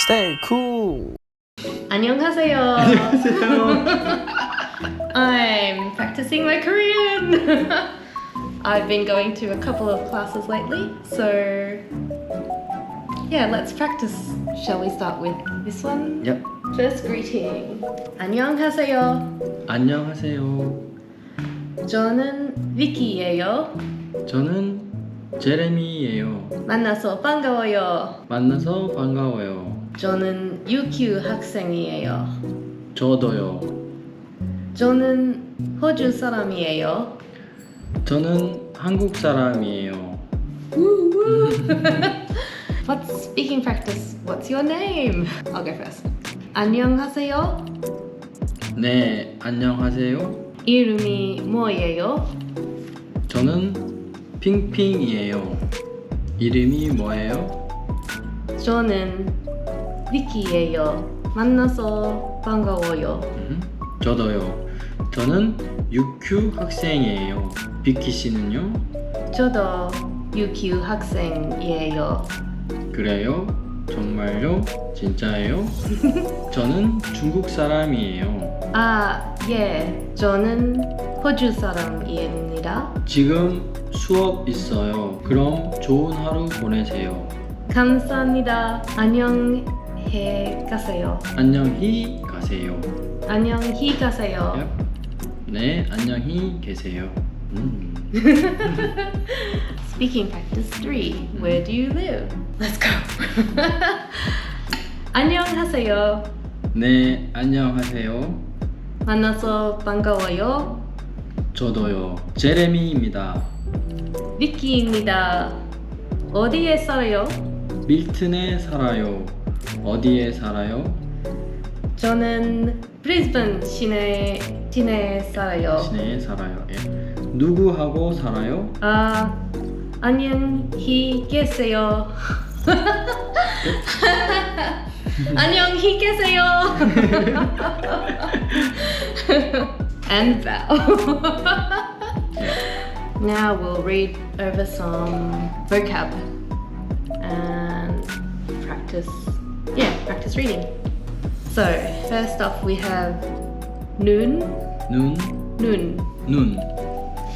Stay cool. 안녕하세요. 안녕하세요. I'm practicing my Korean. I've been going to a couple of classes lately, so yeah, let's practice. Shall we start with this one? Yep. First greeting. 안녕하세요. 안녕하세요. 저는 위키예요. 저는 제레미예요. 만나서 반가워요. 만나서 반가워요. 저는 UQ 학생이에요. 저도요. 저는 호주 사람이에요. 저는 한국 사람이에요. What's speaking practice? What's your name? I'll go first. 안녕하세요. 네, 안녕하세요. 이름이 뭐예요? 저는 핑핑이에요. 이름이 뭐예요? 저는 위키예요. 만나서 반가워요. 저도요. 저는 6Q 학생이에요. 비키 씨는요? 저도 UQ 학생이에요. 그래요? 정말요? 진짜예요? 저는 중국 사람이에요. 아, 예. 저는 호주 사람입니다. 지금 수업 있어요. 그럼 좋은 하루 보내세요. 감사합니다. 안녕히 가세요. 안녕히 가세요. 안녕히 가세요. Yep. 네, 안녕히 계세요. Speaking practice 3. Where do you live? Let's go. 안녕하세요. 네, 안녕하세요. 만나서 반가워요. 저도요. 제레미입니다. 위키입니다. 어디에 살아요? 밀튼에 살아요. 어디에 살아요? 저는 브리즈번 시내에 살아요. 시내에 살아요. 예. 누구하고 살아요? 아, 안녕히 계세요. 안녕히 계세요. And bow. Now we'll read over some vocab and practice reading. So first off we have 눈, 눈,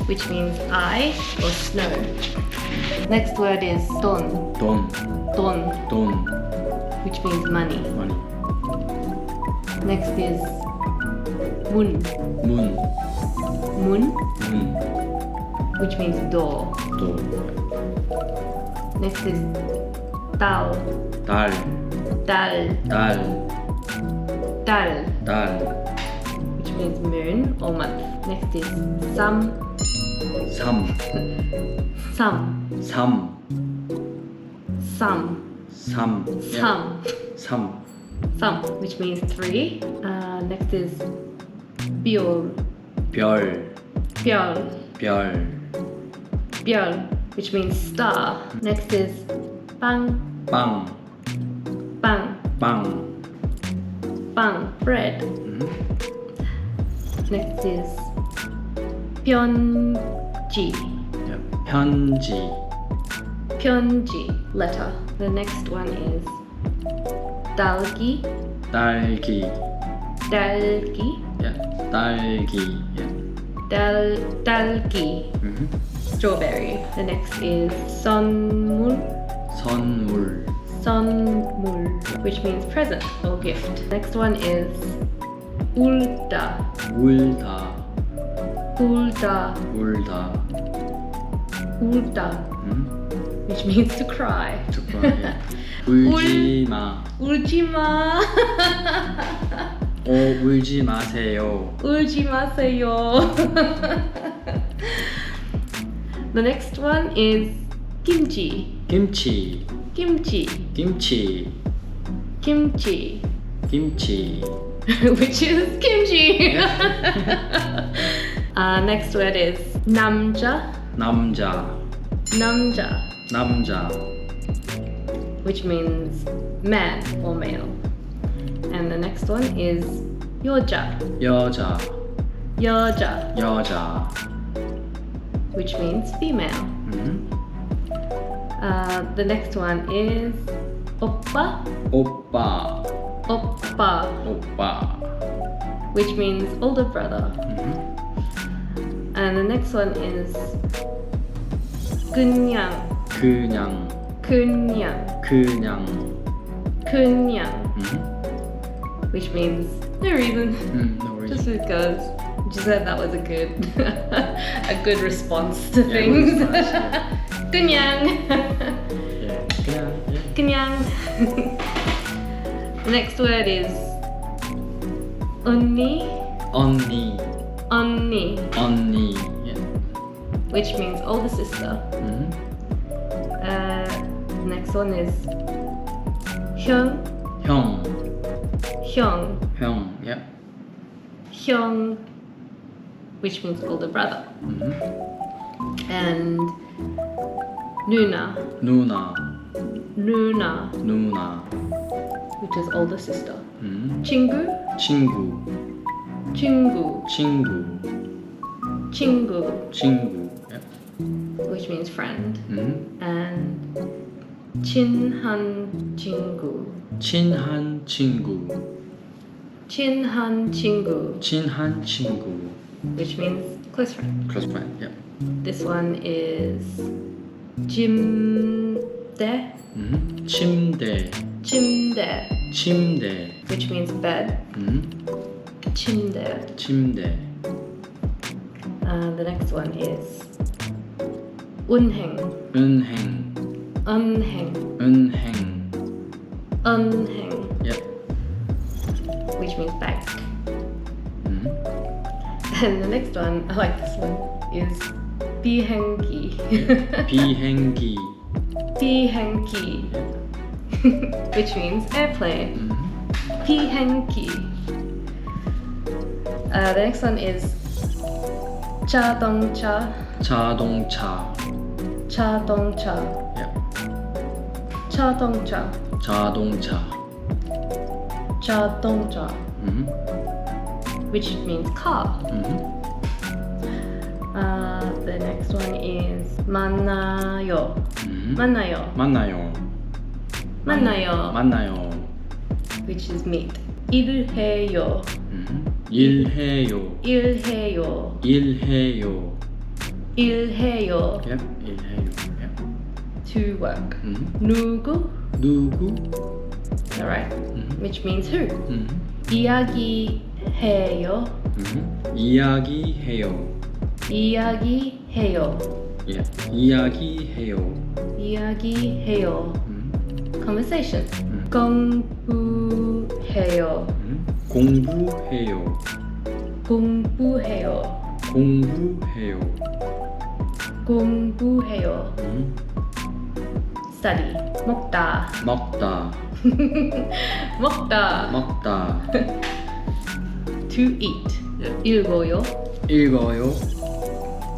which means eye or snow. Next word is 돈, 돈, which means money. 많이. Next is 문, 문, which means door. 도, Next is 달, 달, which means moon or month. Next is 삼, which means three. Next is 별, which means star. Next is 빵, bread. Next is 편지, letter. The next one is 딸기, 딸기, strawberry. The next is 선물, which means present or gift. Next one is 울다, which means to cry. 울지마. 울지마. 울지 마세요. 울지 마세요. The next one is kimchi, 김치, which is kimchi. Next word is 남자, which means man or male. And the next one is 여자, which means female. The next one is 오빠, 오빠, 오빠, 오빠. which means older brother. And the next one is 그냥, 그냥, 그냥, 그냥. 그냥, which means no reason, No reason. just because. She said that was a good response to Yeah, it things. was nice, yeah. 그냥, Yeah, 그냥. Yeah. 그냥. The next word is 언니, 언니, 언니, 언니. Yeah. which means older sister. The next one is 형, 형, 형, 형. Yeah. 형, which means older brother. And 누나, 누나, 누나, 누나. which is older sister. 친구, 친구, 친구, 친구, 친구, 친구, 친구. Yeah. which means friend. And 친한 친구, 친한 친구, 친한 친구, 친한 친구. which means close friend. Close friend. Yeah. This one is 침대, 침대, 침대, 침대. which means bed. 침대. 침대. The next one is 은행, 은행, 은행, 은행. 은행, Yep. which means bank. And the next one, I like this one, is 비행기. 비행기. 비행기, which means airplane. 비행기. The next one is 자동차, 자동차. 자동차, Yep. 자동차, 자동차. 자동차, which means car. The next one is 만나요, 만나요, 만나요. 만나요, 만나요. which is meet. 일해요, 일해요. 일해요, 일해요. 일해요. Yep. 일해요. Yep. To work. 누구? 누구? Alright. Which means who? 이야기해요, 이야기해요. 이야기해요, Yeah. 이야기해요. 이야기해요. Conversation. 공부해요, 공부해요. 공부해요, 공부해요. 공부해요. Study. 먹다, 먹다. 먹다. 먹다. To eat. Yeah. 읽어요, 읽어요.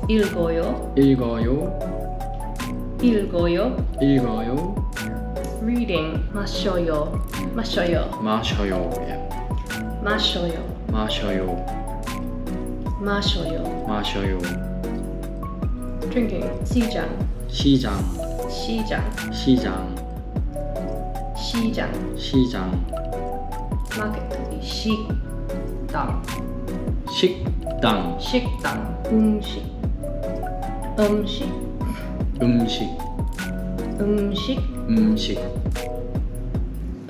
읽어요, 읽어요. 읽어요. 읽어요. Reading. 마셔요, 마셔요, 마셔요. Yeah. 마셔요, 마셔요. 마셔요. 마셔요. Drinking. 시장, 시장. 시장, 시장. 시장. 시장. Market. 식당, 식당. 식당. 음식, 음식, 음식. 음식, 음식.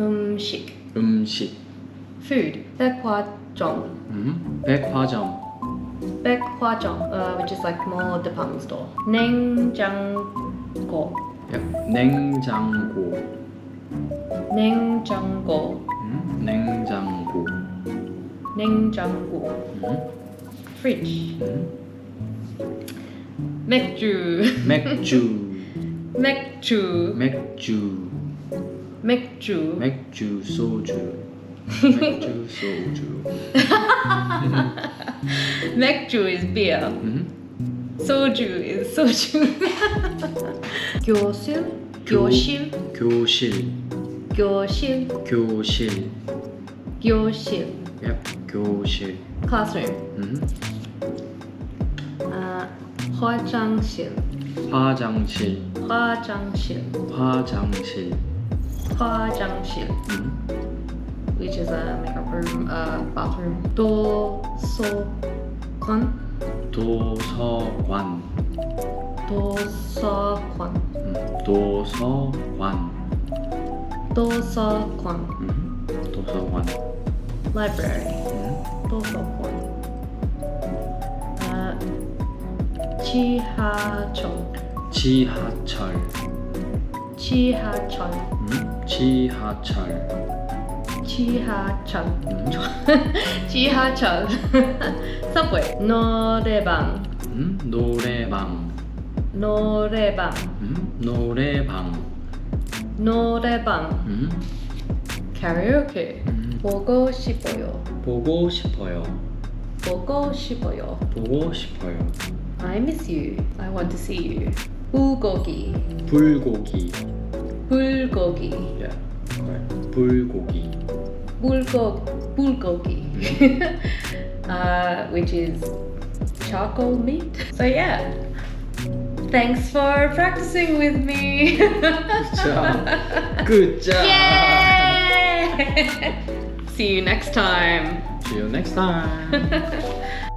음식. 음식. Food. 백화점, 백화점. 백화점, which is like more department store. 냉장고, Yep. 냉장고. 냉장고, 냉장고. 냉장고. Fridge. 맥주, 맥주. 맥주, 맥주. 맥주. 맥주 소주. 맥주 소주. 맥주 is beer. 소주 is 소주. 교실, 교실, 교실. 교실, 교실. 교실. Yep. 교실. Classroom. 화장실, 화장실. 화장실, 화장실. 화장실, which is a makeup room, bathroom. 도서관, 도서관. 도서관, 도서관. 도서관. 도서관. Library, 도서관. 지하철, 지하철. 지하철, 지하철. 지하철, 지하철. Subway, 노래방, 노래방. 노래방, 노래방. 노래방. Karaoke, 보고 싶어요, 보고 싶어요. 보고 싶어요. 보고 싶어요. I miss you, I want to see you. 불고기, 불고기. 불고기, Yeah, correct. 불고기. bulgogi, which is charcoal meat. So yeah, thanks for practicing with me. Good job. Good job. Yay! See you next time. See you next time.